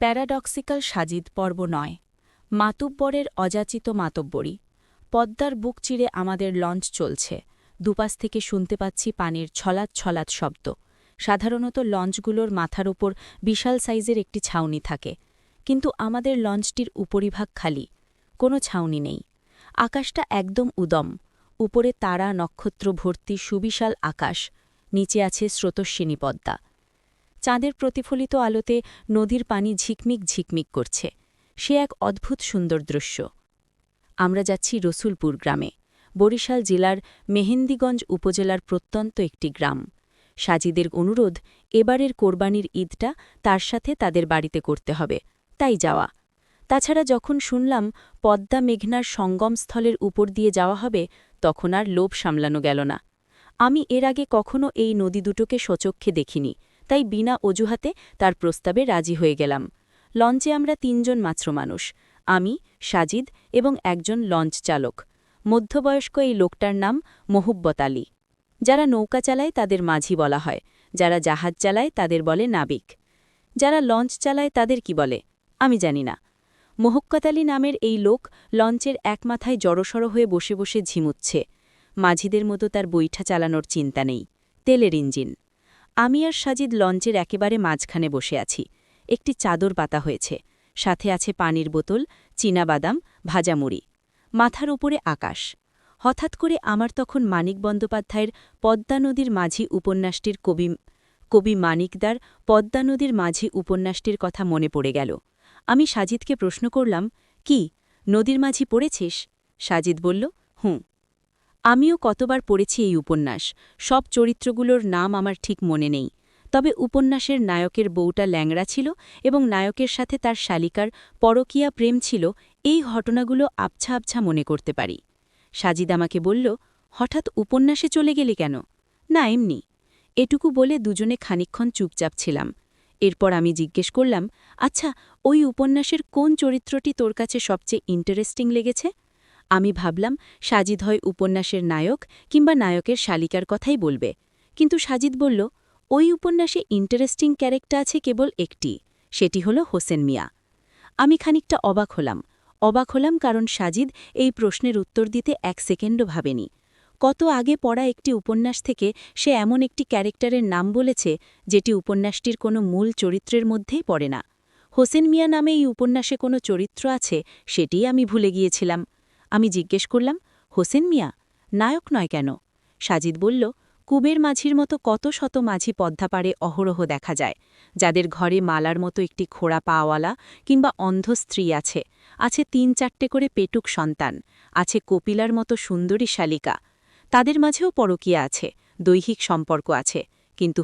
Paradoxical Sajid পর্ব ৯ মাতুব্বরের অযাচিত মাতব্বরি। পদ্মার বুক চিরে আমাদের লঞ্চ চলছে। দুপাশ থেকে শুনতে পাচ্ছি পানির ছলাৎ ছলাৎ শব্দ। সাধারণত লঞ্চগুলোর মাথার ওপর বিশাল সাইজের একটি ছাউনি থাকে, কিন্তু আমাদের লঞ্চটির উপরিভাগ খালি, কোনো ছাউনি নেই। আকাশটা একদম উদম, উপরে তারা নক্ষত্র ভর্তি সুবিশাল আকাশ, নিচে আছে স্রোতস্বিনী পদ্মা। চাঁদের প্রতিফলিত আলোতে নদীর পানি ঝিকমিক ঝিকমিক করছে। সে এক অদ্ভুত সুন্দর দৃশ্য। আমরা যাচ্ছি রসুলপুর গ্রামে, বরিশাল জেলার মেহেন্দিগঞ্জ উপজেলার প্রত্যন্ত একটি গ্রাম। সাজিদের অনুরোধ, এবারের কোরবানির ঈদটা তার সাথে তাদের বাড়িতে করতে হবে, তাই যাওয়া। তাছাড়া যখন শুনলাম পদ্মা মেঘনার সঙ্গমস্থলের উপর দিয়ে যাওয়া হবে, তখন আর লোভ সামলানো গেল না। আমি এর আগে কখনো এই নদী দুটোকে সচক্ষে দেখিনি, তাই বিনা অজুহাতে তার প্রস্তাবে রাজি হয়ে গেলাম। লঞ্চে আমরা ৩ জন মাত্র মানুষ, আমি, সাজিদ এবং একজন লঞ্চ চালক। মধ্যবয়স্ক এই লোকটার নাম মহুব্বত আলী। যারা নৌকা চালায় তাদের মাঝি বলা হয়, যারা জাহাজ চালায় তাদের বলে নাবিক, যারা লঞ্চ চালায় তাদের কি বলে আমি জানি না। মহুব্বত আলী নামের এই লোক লঞ্চের এক মাথায় জড়সড় হয়ে বসে বসে ঝিমুচ্ছে। মাঝিদের মতো তার বৈঠা চালানোর চিন্তা নেই, তেলের ইঞ্জিন। আমি আর সাজিদ লঞ্চের একেবারে মাঝখানে বসে আছি। একটি চাদর পাতা হয়েছে, সাথে আছে পানির বোতল, চীনাবাদাম, ভাজামুড়ি। মাথার উপরে আকাশ। হঠাৎ করে আমার তখন মানিক বন্দ্যোপাধ্যায়ের পদ্মা নদীর মাঝি উপন্যাসটির কবি মানিকদার পদ্মা নদীর মাঝি উপন্যাসটির কথা মনে পড়ে গেল। আমি সাজিদকে প্রশ্ন করলাম, কি নদীর মাঝি পড়েছিস? সাজিদ বলল, হুঁ। আমিও কতবার পড়েছি এই উপন্যাস, সব চরিত্রগুলোর নাম আমার ঠিক মনে নেই। তবে উপন্যাসের নায়কের বউটা ল্যাংড়া ছিল এবং নায়কের সাথে তার শালিকার পরকীয়া প্রেম ছিল, এই ঘটনাগুলো আবছা আবছা মনে করতে পারি। সাজিদ আমাকে বলল, হঠাৎ উপন্যাসে চলে গেলি কেন? না, এমনি। এটুকু বলে দুজনে খানিকক্ষণ চুপচাপ ছিলাম। এরপর আমি জিজ্ঞেস করলাম, আচ্ছা, ওই উপন্যাসের কোন চরিত্রটি তোর কাছে সবচেয়ে ইন্টারেস্টিং লেগেছে? আমি ভাবলাম সাজিদ হয় উপন্যাসের নায়ক কিংবা নায়কের শালিকার কথাই বলবে, কিন্তু সাজিদ বলল, ওই উপন্যাসে ইন্টারেস্টিং ক্যারেক্টার আছে কেবল একটি, সেটি হল হোসেন মিয়া। আমি খানিকটা অবাক হলাম কারণ সাজিদ এই প্রশ্নের উত্তর দিতে ১ সেকেন্ডও ভাবেনি। কত আগে পড়া একটি উপন্যাস থেকে সে এমন একটি ক্যারেক্টারের নাম বলেছে যেটি উপন্যাসটির কোনো মূল চরিত্রের মধ্যেই পড়ে না। হোসেন মিয়া নামে এই উপন্যাসে কোনো চরিত্র আছে, সেটিই আমি ভুলে গিয়েছিলাম। আমি জিজ্ঞেস করলাম, হোসেন মিয়া নায়ক নয় কেন? সাজিদ বলল, কুবের মাঝির মতো কত শত মাঝি পদ্মাপাড়ে অহরহ দেখা যায়, যাদের ঘরে মালার মতো একটি খোড়া পাওয়ালা কিংবা অন্ধ স্ত্রী আছে, আছে ৩-৪টে করে পেটুক সন্তান, আছে কপিলার মতো সুন্দরী শালিকা। তাদের মাঝেও পরকীয়া আছে, দৈহিক সম্পর্ক আছে, কিন্তু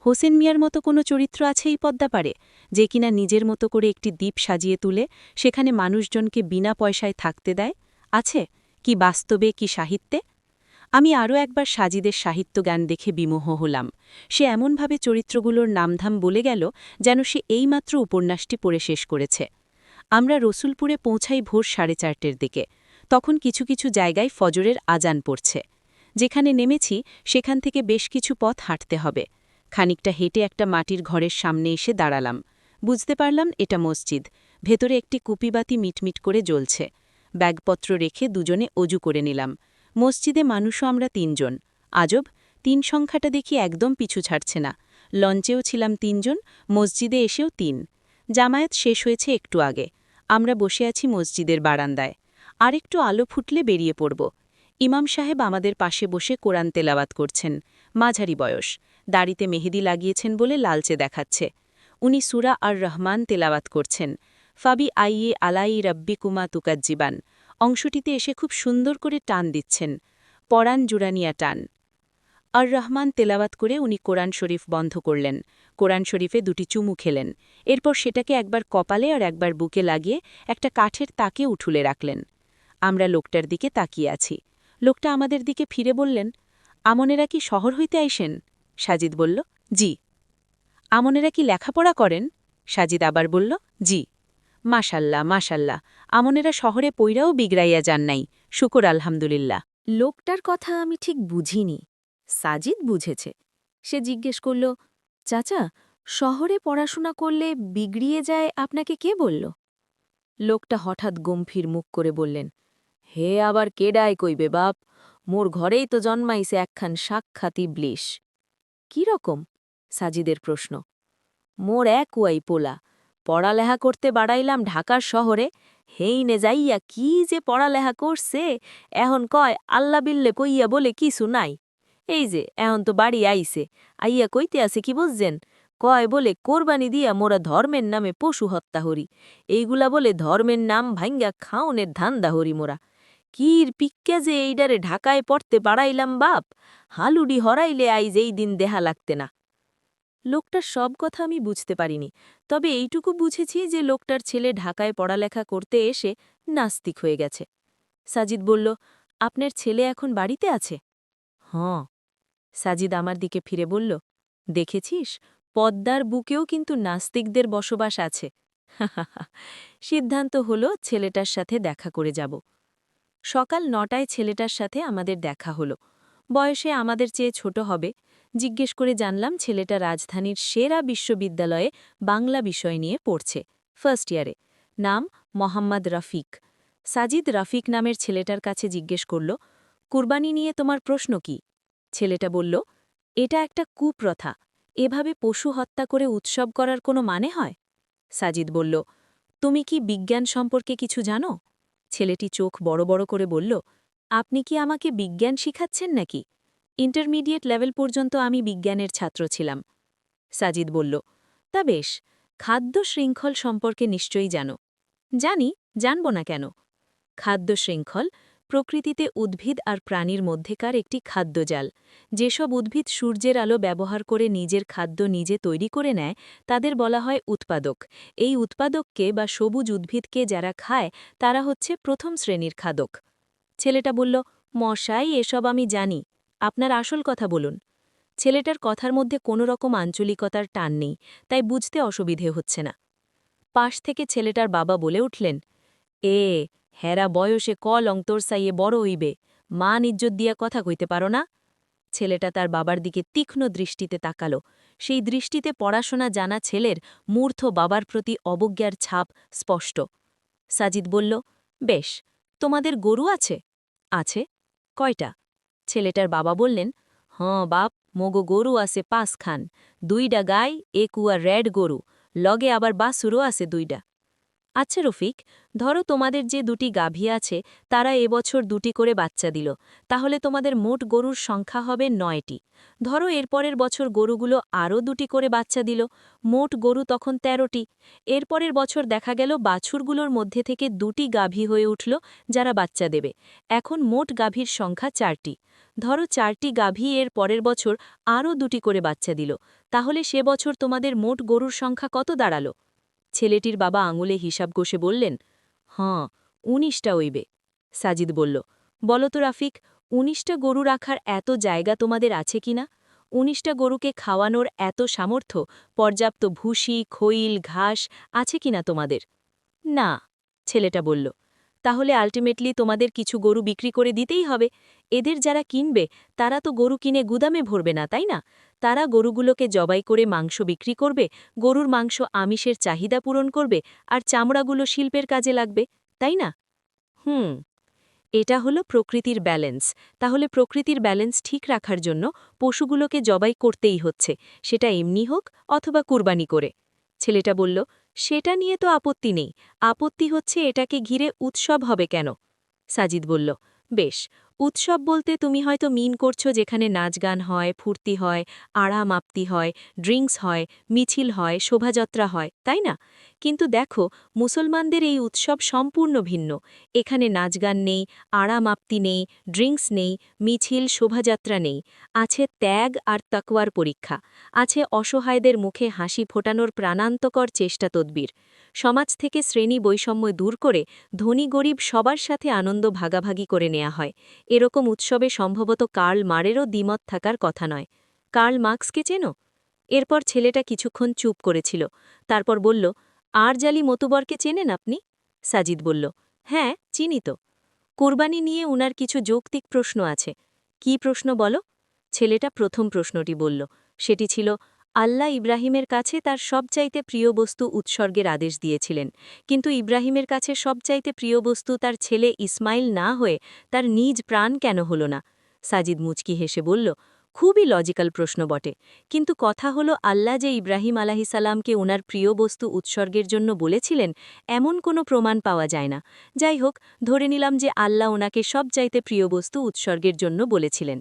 হোসেন মিয়ার মতো কোনো চরিত্র আছে এই পদ্মাপাড়ে, যে কিনা নিজের মতো করে একটি দ্বীপ সাজিয়ে তুলে সেখানে মানুষজনকে বিনা পয়সায় থাকতে দেয়? আছে কি বাস্তবে, কি সাহিত্যে? আমি আরও একবার সাজিদের সাহিত্যজ্ঞান দেখে বিমোহ হলাম। সে এমনভাবে চরিত্রগুলোর নামধাম বলে গেল যেন সে এইমাত্র উপন্যাসটি পড়ে শেষ করেছে। আমরা রসুলপুরে পৌঁছাই ভোর 4:30-র দিকে। তখন কিছু কিছু জায়গায় ফজরের আজান পড়ছে। যেখানে নেমেছি সেখান থেকে বেশ কিছু পথ হাঁটতে হবে। খানিকটা হেঁটে একটা মাটির ঘরের সামনে এসে দাঁড়ালাম। বুঝতে পারলাম এটা মসজিদ। ভেতরে একটি কুপিবাতি মিটমিট করে জ্বলছে। ব্যাগপত্র রেখে দুজনে অজু করে নিলাম। মসজিদে মানুষও আমরা ৩ জন। আজব, ৩ সংখ্যাটা দেখি একদম পিছু ছাড়ছে না। লঞ্চেও ছিলাম ৩ জন, মসজিদে এসেও ৩। জামায়াত শেষ হয়েছে একটু আগে। আমরা বসে আছি মসজিদের বারান্দায়। আরেকটু আলো ফুটলে বেরিয়ে পড়ব। ইমাম সাহেব আমাদের পাশে বসে কোরআন তেলাওয়াত করছেন। মাঝারি বয়স, দাড়িতে মেহেদি লাগিয়েছেন বলে লালচে দেখাচ্ছে। উনি সূরা আর রহমান তেলাওয়াত করছেন। ফাবি আইয়ে আলাই রব্বিকুমা তুকাজ্জিবান অংশটিতে এসে খুব সুন্দর করে টান দিচ্ছেন, পরাণ জুরানিয়া টান। আর রহমান তেলাওয়াত করে উনি কোরআন শরীফ বন্ধ করলেন। কোরআন শরীফে 2টি চুমু খেলেন। এরপর সেটাকে একবার কপালে আর একবার বুকে লাগিয়ে একটা কাঠের তাকে উঠুলে রাখলেন। আমরা লোকটার দিকে তাকিয়ে আছি। লোকটা আমাদের দিকে ফিরে বললেন, আমনেরা কি শহর হইতে আইসেন? সাজিদ বলল, জি। আমনেরা কি লেখাপড়া করেন? সাজিদ আবার বলল, জি। মাশাল্লাহ মাশাল্লাহ, আমনেরা শহরে পইরাও বিগড়াইয়া যান নাই, শুকর আলহামদুলিল্লাহ। লোকটার কথা আমি ঠিক বুঝিনি। সাজিদ বুঝেছে। সে জিজ্ঞেস করল, চাচা, শহরে পড়াশোনা করলে বিগড়িয়ে যায় আপনাকে কে বলল? লোকটা হঠাৎ গম্ভীর মুখ করে বললেন, হে আবার কেডায় কইবে বাপ, মোর ঘরেই তো জন্মাইছে একখান সাক্ষাৎ ইবলিশ। কি রকম? সাজিদের প্রশ্ন। মোর ওয়াই পোলা, পড়ালেহা করতে বাড়াইলাম ঢাকার শহরে, হেইনে যাইয়া কি যে পড়ালেহা করছে, এখন কয় আল্লা বিল্লে কইয়া বলে কিছু নাই। এই যে এখন তো বাড়ি আইছে, আইয়া কইতে আছে কি বুঝছেন, কয় বলে কোরবানি দিয়া মোরা ধর্মের নামে পশু হত্যা হরি, এইগুলা বলে ধর্মের নাম ভাঙ্গা খাওনের ধান্দা হরি মোরা। কির পিক্কে যে এইডারে ঢাকায় পড়তে বাড়াইলাম বাপ, হালুডি হরাইলে আইজ এই দিন দেহা লাগতে না। লোকটার সব কথা আমি বুঝতে পারিনি, তবে এইটুকু বুঝেছি যে লোকটার ছেলে ঢাকায় পড়ালেখা করতে এসে নাস্তিক হয়ে গেছে। সাজিদ বলল, আপনার ছেলে এখন বাড়িতে আছে? হ্যাঁ। সাজিদ আমার দিকে ফিরে বলল, দেখেছিস, পদ্মার বুকেও কিন্তু নাস্তিকদের বসবাস আছে। সিদ্ধান্ত হলো ছেলেটার সাথে দেখা করে যাব। সকাল ৯টায় ছেলেটার সাথে আমাদের দেখা হলো। বয়সে আমাদের চেয়ে ছোট হবে। জিজ্ঞেস করে জানলাম ছেলেটা রাজধানীর সেরা বিশ্ববিদ্যালয়ে বাংলা বিষয় নিয়ে পড়ছে, ফার্স্ট ইয়ারে। নাম মোহাম্মদ রফিক। সাজিদ রফিক নামের ছেলেটার কাছে জিজ্ঞেস করল, কুরবানি নিয়ে তোমার প্রশ্ন কি? ছেলেটা বলল, এটা একটা কুপ্রথা, এভাবে পশু হত্যা করে উৎসব করার কোনো মানে হয়? সাজিদ বলল, তুমি কি বিজ্ঞান সম্পর্কে কিছু জানো? ছেলেটি চোখ বড় বড় করে বলল, আপনি কি আমাকে বিজ্ঞান শিখাচ্ছেন নাকি? ইন্টারমিডিয়েট লেভেল পর্যন্ত আমি বিজ্ঞানের ছাত্র ছিলাম। সাজিদ বলল, তা বেশ, খাদ্য শৃঙ্খল সম্পর্কে নিশ্চয়ই জানো। জানি, জানব না কেন? খাদ্য শৃঙ্খল প্রকৃতিতে উদ্ভিদ আর প্রাণীর মধ্যেকার একটি খাদ্যজাল। যেসব উদ্ভিদ সূর্যের আলো ব্যবহার করে নিজের খাদ্য নিজে তৈরি করে নেয়, তাদের বলা হয় উৎপাদক। এই উৎপাদককে বা সবুজ উদ্ভিদকে যারা খায়, তারা হচ্ছে প্রথম শ্রেণীর খাদক। ছেলেটা বলল, মশাই, এসব আমি জানি, আপনার আসল কথা বলুন। ছেলেটার কথার মধ্যে কোনো রকম আঞ্চলিকতার টান নেই, তাই বুঝতে অসুবিধে হচ্ছে না। পাশ থেকে ছেলেটার বাবা বলে উঠলেন, এ হেরা বয়সে কল অন্তর সাইয়ে বড় হইবে, মান ইজ্জত দিয়া কথা কইতে পারো না? ছেলেটা তার বাবার দিকে তীক্ষ্ণ দৃষ্টিতে তাকালো। সেই দৃষ্টিতে পড়াশোনা জানা ছেলের মূর্খ বাবার প্রতি অবজ্ঞার ছাপ স্পষ্ট। সাজিদ বলল, বেশ, তোমাদের গরু আছে? আছে। কয়টা? ছেলেটার বাবা বললেন, বাপ, মোগো গরু আছে ৫ খান, ২টা গাই, একুয়া রেড গরু, লগে আবার বাছুরও আছে ২টা। আচ্ছা রফিক, ধরো তোমাদের যে ২টি গাভী আছে, তারা এবছর ২টি করে বাচ্চা দিল, তাহলে তোমাদের মোট গরুর সংখ্যা হবে ৯টি। ধরো এরপরের বছর গরুগুলো আরও ২টি করে বাচ্চা দিল, মোট গরু তখন ১৩টি। এরপরের বছর দেখা গেল বাছুরগুলোর মধ্যে থেকে ২টি গাভী হয়ে উঠল, যারা বাচ্চা দেবে। এখন মোট গাভীর সংখ্যা ৪টি। ধরো ৪টি গাভী এর পরের বছর আরও ২টি করে বাচ্চা দিল, তাহলে সে বছর তোমাদের মোট গরুর সংখ্যা কত দাঁড়ালো? ছেলেটির বাবা আঙুলে হিসাব কষে বললেন, ১৯টা হইবে। সাজিদ বলল, বলো তো রাফিক, ১৯টা গরু রাখার এত জায়গা তোমাদের আছে কিনা? ১৯টা গরুকে খাওয়ানোর এত সামর্থ্য, পর্যাপ্ত ভুসি, খইল, ঘাস আছে কিনা তোমাদের? না, ছেলেটা বলল। তাহলে আলটিমেটলি তোমাদের কিছু গরু বিক্রি করে দিতেই হবে। এদের যারা কিনবে, তারা তো গরু কিনে গুদামে ভরবে না, তাই না? তারা গরুগুলোকে জবাই করে মাংস বিক্রি করবে, গরুর মাংস আমিষের চাহিদা পূরণ করবে, আর চামড়াগুলো শিল্পের কাজে লাগবে, তাই না? হুম। এটা হলো প্রকৃতির ব্যালেন্স। তাহলে প্রকৃতির ব্যালেন্স ঠিক রাখার জন্য পশুগুলোকে জবাই করতেই হচ্ছে, সেটা এমনি হোক অথবা কুরবানি করে। ছেলেটা বলল, সেটা নিয়ে তো আপত্তি নেই, আপত্তি হচ্ছে এটাকে ঘিরে উৎসব হবে কেন? সাজিদ বলল, বেশ, উৎসব বলতে তুমি হয়তো মিন করছো যেখানে নাচ গান হয়, ফুর্তি হয়, আড়াম আপ্তি হয়, ড্রিঙ্কস হয়, মিছিল হয়, শোভাযাত্রা হয়, তাই না? কিন্তু দেখো, মুসলমানদের এই উৎসব সম্পূর্ণ ভিন্ন। এখানে নাচগান নেই, আড়াম আপ্তি নেই, ড্রিঙ্কস নেই, মিছিল শোভাযাত্রা নেই। আছে ত্যাগ আর তাকওয়ার পরীক্ষা, আছে অসহায়দের মুখে হাসি ফোটানোর প্রাণান্তকর চেষ্টা তদবির। সমাজ থেকে শ্রেণী বৈষম্য দূর করে ধনী গরিব সবার সাথে আনন্দ ভাগাভাগি করে নেওয়া হয়। এরকম উৎসবে সম্ভবত কার্ল মারেরও দ্বিমত থাকার কথা নয়। কার্ল মার্কসকে চেনো? এরপর ছেলেটা কিছুক্ষণ চুপ করেছিল, তারপর বলল, আরজালি মতুবরকে চেনেন আপনি? সাজিদ বলল, হ্যাঁ, চিনি তো। কোরবানি নিয়ে উনার কিছু যৌক্তিক প্রশ্ন আছে। কি প্রশ্ন বলো? ছেলেটা প্রথম প্রশ্নটি বলল। সেটি ছিল, আল্লাহ ইব্রাহিমের কাছে তার সবচাইতে প্রিয় বস্তু উৎসর্গের আদেশ দিয়েছিলেন, কিন্তু ইব্রাহিমের কাছে সবচাইতে প্রিয় বস্তু তার ছেলে ইসমাইল না হয়ে তার নিজ প্রাণ কেন হল না? সাজিদ মুচকি হেসে বলল, খুবই লজিক্যাল প্রশ্ন বটে, কিন্তু কথা হলো আল্লাহ যে ইব্রাহিম আলাহিসাল্লামকে ওনার প্রিয় বস্তু উৎসর্গের জন্য বলেছিলেন, এমন কোনো প্রমাণ পাওয়া যায় না। যাই হোক, ধরে নিলাম যে আল্লাহ ওনাকে সবচাইতে প্রিয় বস্তু উৎসর্গের জন্য বলেছিলেন।